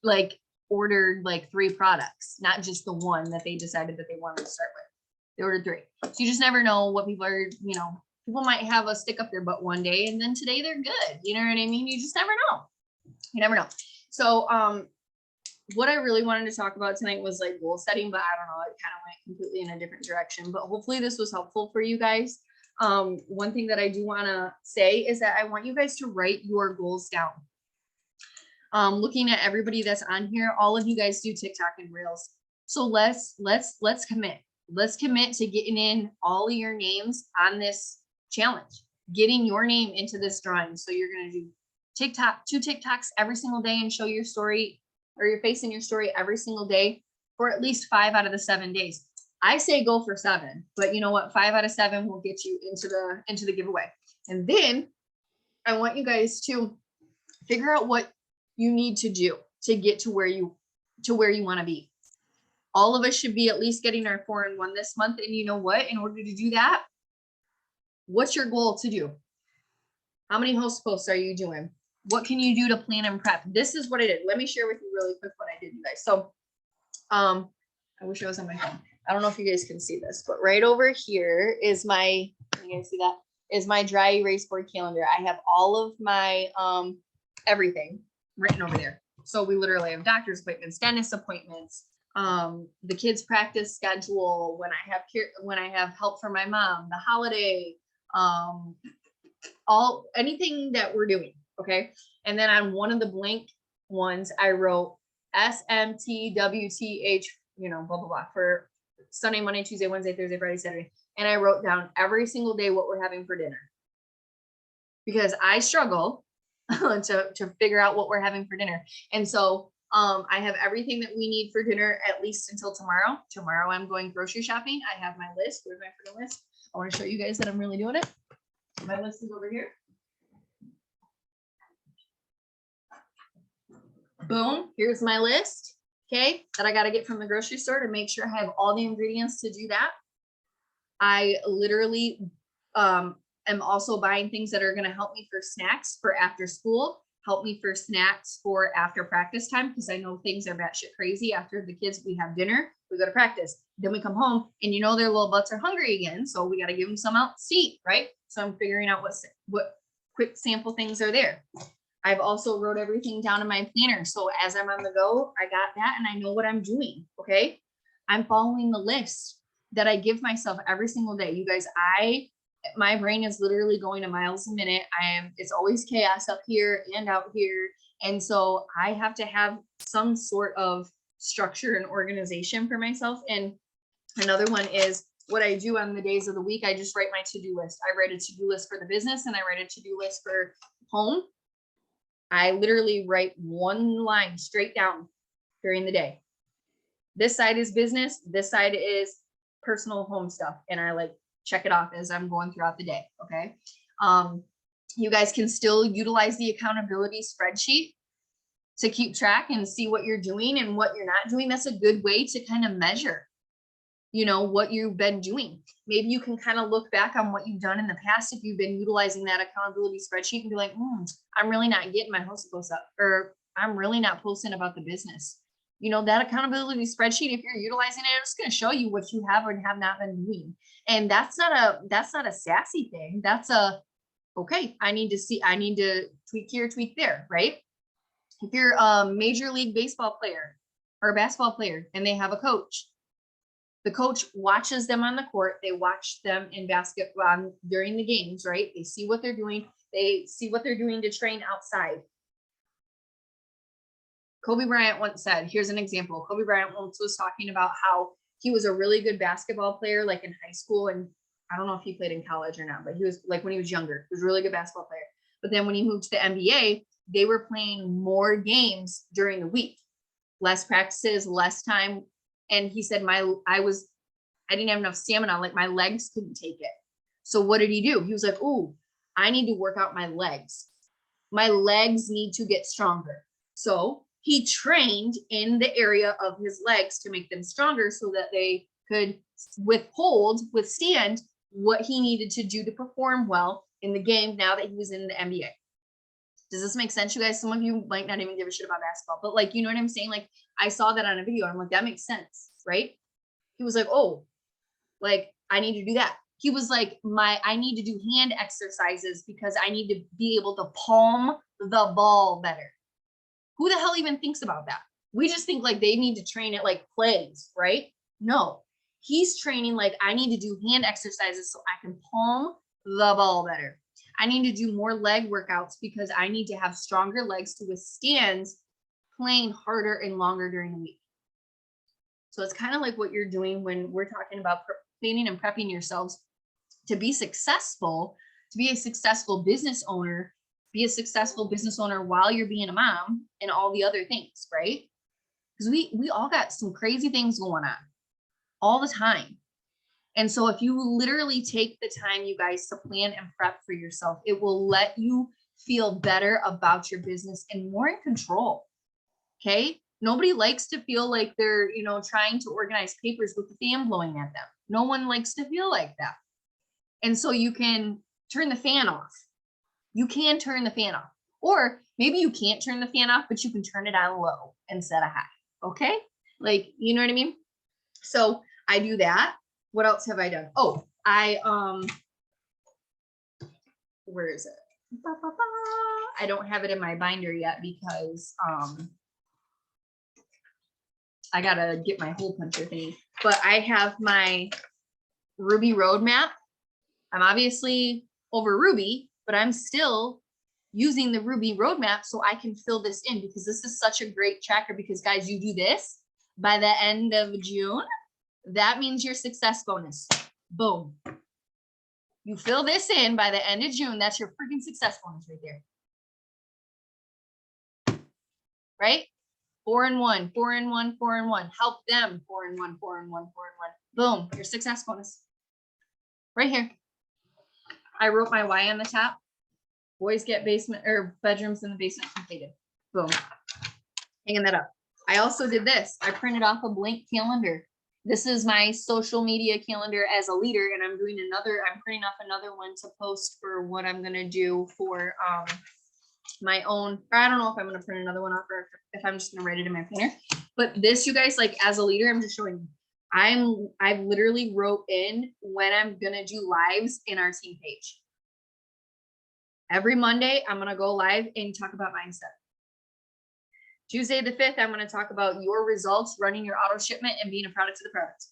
like ordered like 3 products, not just the one that they decided that they wanted to start with. They ordered 3. So you just never know what people are, you know, People might have a stick up their butt one day and then today they're good. You know what I mean? You just never know. You never know. So, what I really wanted to talk about tonight was like goal setting, but I don't know, it kind of went completely in a different direction, but hopefully this was helpful for you guys. One thing that I do want to say is that I want you guys to write your goals down. Looking at everybody that's on here, all of you guys do TikTok and Reels. So let's commit. Let's commit to getting in all of your names on this challenge, getting your name into this drawing. So you're going to do TikTok, 2 TikToks every single day and show your story or your face in your story every single day for at least 5 out of the 7 days. I say go for 7, but you know what? 5 out of 7 will get you into the giveaway. And then I want you guys to figure out what you need to do to get to where you want to be. All of us should be at least getting our 4 and 1 this month. And you know what? In order to do that, what's your goal to do? How many host posts are you doing? What can you do to plan and prep? This is what I did. Let me share with you really quick what I did, you guys. So, I wish I was on my phone. I don't know if you guys can see this, but right over here is my, you guys see that? Is my dry erase board calendar. I have all of my everything written over there. So we literally have doctor's appointments, dentist appointments, the kids' practice schedule, when I have help from my mom, the holiday, all anything that we're doing. Okay. And then on one of the blank ones, I wrote SMTWTH, you know, blah, blah, blah, for Sunday, Monday, Tuesday, Wednesday, Thursday, Friday, Saturday. And I wrote down every single day what we're having for dinner, because I struggle to figure out what we're having for dinner. And so I have everything that we need for dinner, at least until tomorrow. Tomorrow I'm going grocery shopping. I have my list. Where's my freaking list? I want to show you guys that I'm really doing it. My list is over here. Boom, here's my list, okay, that I got to get from the grocery store to make sure I have all the ingredients to do that. I literally am also buying things that are going to help me for snacks for after school, help me for snacks for after practice time, because I know things are batshit crazy. After the kids, we have dinner, we go to practice, then we come home, and you know their little butts are hungry again, so we got to give them some else to eat, right? So I'm figuring out what quick sample things are there. I've also wrote everything down in my planner. So as I'm on the go, I got that and I know what I'm doing. Okay. I'm following the list that I give myself every single day. You guys, my brain is literally going a miles a minute. It's always chaos up here and out here. And so I have to have some sort of structure and organization for myself. And another one is what I do on the days of the week. I just write my to-do list. I write a to-do list for the business and I write a to-do list for home. I literally write one line straight down during the day. This side is business. This side is personal home stuff. And I like check it off as I'm going throughout the day. Okay. You guys can still utilize the accountability spreadsheet to keep track and see what you're doing and what you're not doing. That's a good way to kind of measure, you know, what you've been doing. Maybe you can kind of look back on what you've done in the past if you've been utilizing that accountability spreadsheet and be like, I'm really not getting my host posts up, or I'm really not posting about the business. You know, that accountability spreadsheet, if you're utilizing it, it's going to show you what you have or have not been doing. And that's not a sassy thing. That's okay, I need to tweak here, tweak there, right? If you're a major league baseball player or a basketball player and they have a coach, the coach watches them on the court. They watch them in basketball during the games, right? They see what they're doing. They see what they're doing to train outside. Kobe Bryant once said, here's an example. Kobe Bryant once was talking about how he was a really good basketball player, like in high school. And I don't know if he played in college or not, but he was like, when he was younger, he was a really good basketball player. But then when he moved to the NBA, they were playing more games during the week, less practices, less time. And he said, I didn't have enough stamina. Like my legs couldn't take it. So what did he do? He was like, oh, I need to work out my legs. My legs need to get stronger. So he trained in the area of his legs to make them stronger so that they could withstand what he needed to do to perform well in the game now that he was in the NBA. Does this make sense, you guys? Some of you might not even give a shit about basketball, but like, you know what I'm saying? Like I saw that on a video. I'm like, that makes sense, right? He was like, oh, like I need to do that. He was like, I need to do hand exercises because I need to be able to palm the ball better. Who the hell even thinks about that? We just think like they need to train it like plays, right? No, he's training like I need to do hand exercises so I can palm the ball better. I need to do more leg workouts because I need to have stronger legs to withstand playing harder and longer during the week. So it's kind of like what you're doing when we're talking about planning and prepping yourselves to be successful, to be a successful business owner, be a successful business owner while you're being a mom and all the other things, right? Because we all got some crazy things going on all the time. And so if you literally take the time, you guys, to plan and prep for yourself, it will let you feel better about your business and more in control. Okay. Nobody likes to feel like they're, trying to organize papers with the fan blowing at them. No one likes to feel like that. And so you can turn the fan off. You can turn the fan off. Or maybe you can't turn the fan off, but you can turn it on low and set a high. Okay. Like, you know what I mean? So I do that. What else have I done? Oh, where is it? I don't have it in my binder yet because, I gotta get my hole puncher thingy, but I have my Ruby roadmap. I'm obviously over Ruby, but I'm still using the Ruby roadmap so I can fill this in because this is such a great tracker because guys, you do this by the end of June. That means your success bonus. Boom. You fill this in by the end of June. That's your freaking success bonus right there. Right? 4 and 1, 4 and 1, 4 and 1. Help them 4 and 1, 4 and 1, 4 and 1. Boom. Your success bonus. Right here. I wrote my Y on the top. Boys get basement or bedrooms in the basement completed. Boom. Hanging that up. I also did this. I printed off a blank calendar. This is my social media calendar as a leader, and I'm printing off another one to post for what I'm going to do for my own. I don't know if I'm going to print another one off or if I'm just going to write it in my planner. But this, you guys, like as a leader, I'm just showing you. I've literally wrote in when I'm going to do lives in our team page. Every Monday, I'm going to go live and talk about mindset. Tuesday the 5th, I'm going to talk about your results, running your auto shipment and being a product of the product.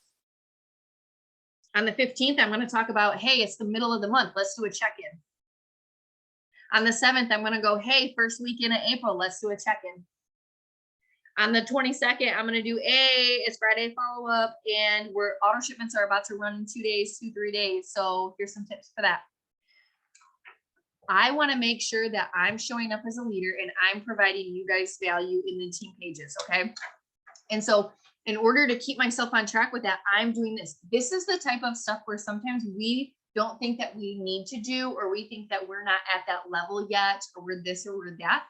On the 15th, I'm going to talk about, hey, it's the middle of the month. Let's do a check-in. On the 7th, I'm going to go, hey, first weekend of April, let's do a check-in. On the 22nd, I'm going to do, hey, it's Friday follow-up, and auto shipments are about to run in 2 days, 2-3 days. So here's some tips for that. I want to make sure that I'm showing up as a leader and I'm providing you guys value in the team pages. Okay. And so in order to keep myself on track with that, I'm doing this. This is the type of stuff where sometimes we don't think that we need to do, or we think that we're not at that level yet, or we're this or we're that.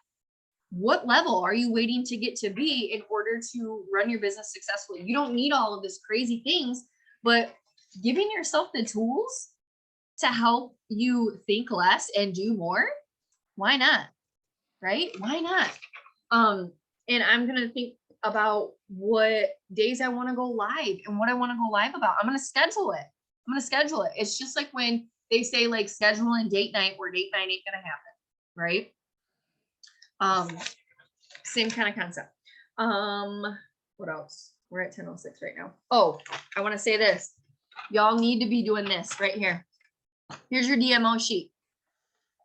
What level are you waiting to get to be in order to run your business successfully? You don't need all of this crazy things, but giving yourself the tools to help you think less and do more, why not? Right? Why not? And I'm going to think about what days I want to go live and what I want to go live about. I'm going to schedule it. It's just like when they say like schedule and date night, where date night ain't going to happen. Right? Same kind of concept. What else? We're at 10:06 right now. Oh, I want to say this. Y'all need to be doing this right here. Here's your DMO sheet.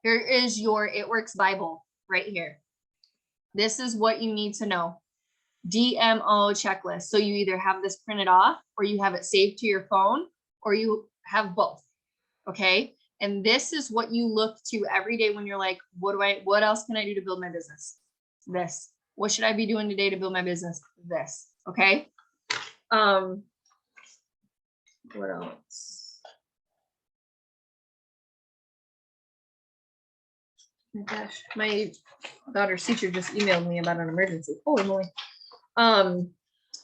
Here is your It Works Bible right here. This is what you need to know. DMO checklist. So you either have this printed off, or you have it saved to your phone, or you have both. Okay. And this is what you look to every day when you're like, what else can I do to build my business? This. What should I be doing today to build my business? This. Okay. What else? Oh my gosh, my daughter's teacher just emailed me about an emergency. Holy moly.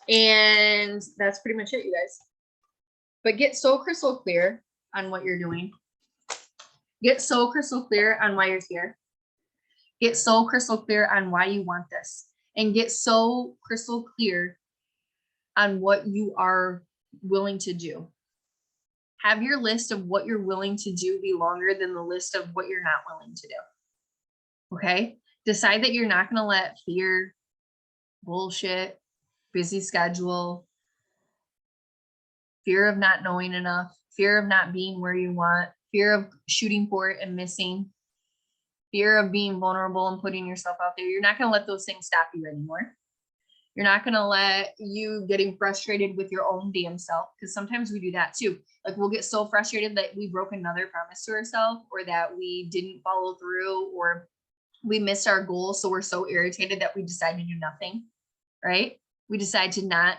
And that's pretty much it, you guys. But get so crystal clear on what you're doing. Get so crystal clear on why you're here. Get so crystal clear on why you want this. And get so crystal clear on what you are willing to do. Have your list of what you're willing to do be longer than the list of what you're not willing to do. Okay? Decide that you're not going to let fear, bullshit, busy schedule, fear of not knowing enough, fear of not being where you want, fear of shooting for it and missing, fear of being vulnerable and putting yourself out there. You're not going to let those things stop you anymore. You're not going to let you getting frustrated with your own damn self, because sometimes we do that too. Like we'll get so frustrated that we broke another promise to ourselves, or that we didn't follow through, or we missed our goal. So we're so irritated that we decide to do nothing, right? We decide to not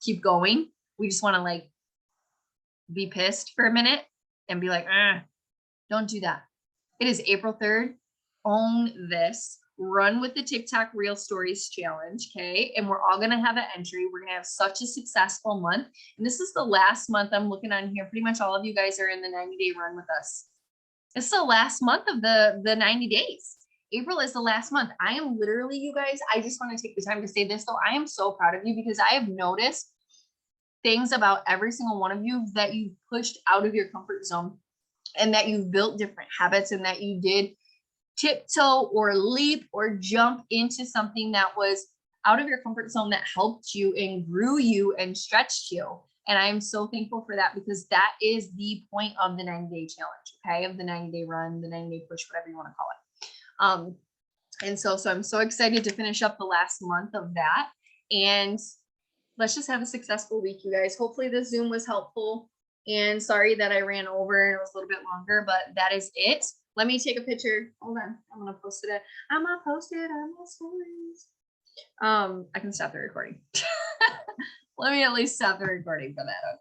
keep going. We just want to like be pissed for a minute and be like, don't do that. It is April 3rd. Own this. Run with the TikTok Real Stories Challenge, okay? And we're all gonna have an entry. We're gonna have such a successful month. And this is the last month I'm looking on here. Pretty much all of you guys are in the 90-day run with us. It's the last month of the 90 days. April is the last month. I am literally, you guys, I just want to take the time to say this though. I am so proud of you, because I have noticed things about every single one of you that you've pushed out of your comfort zone, and that you've built different habits, and that you did tiptoe or leap or jump into something that was out of your comfort zone, that helped you and grew you and stretched you. And I'm so thankful for that, because that is the point of the 90-day challenge, okay? Of the 90-day run, the 90-day push, whatever you want to call it. And so I'm so excited to finish up the last month of that. And let's just have a successful week, you guys. Hopefully this Zoom was helpful. And sorry that I ran over and it was a little bit longer, but that is it. Let me take a picture. Hold on. I'm going to post it. I'm going to post it on my stories. I can stop the recording. Let me at least stop the recording for that.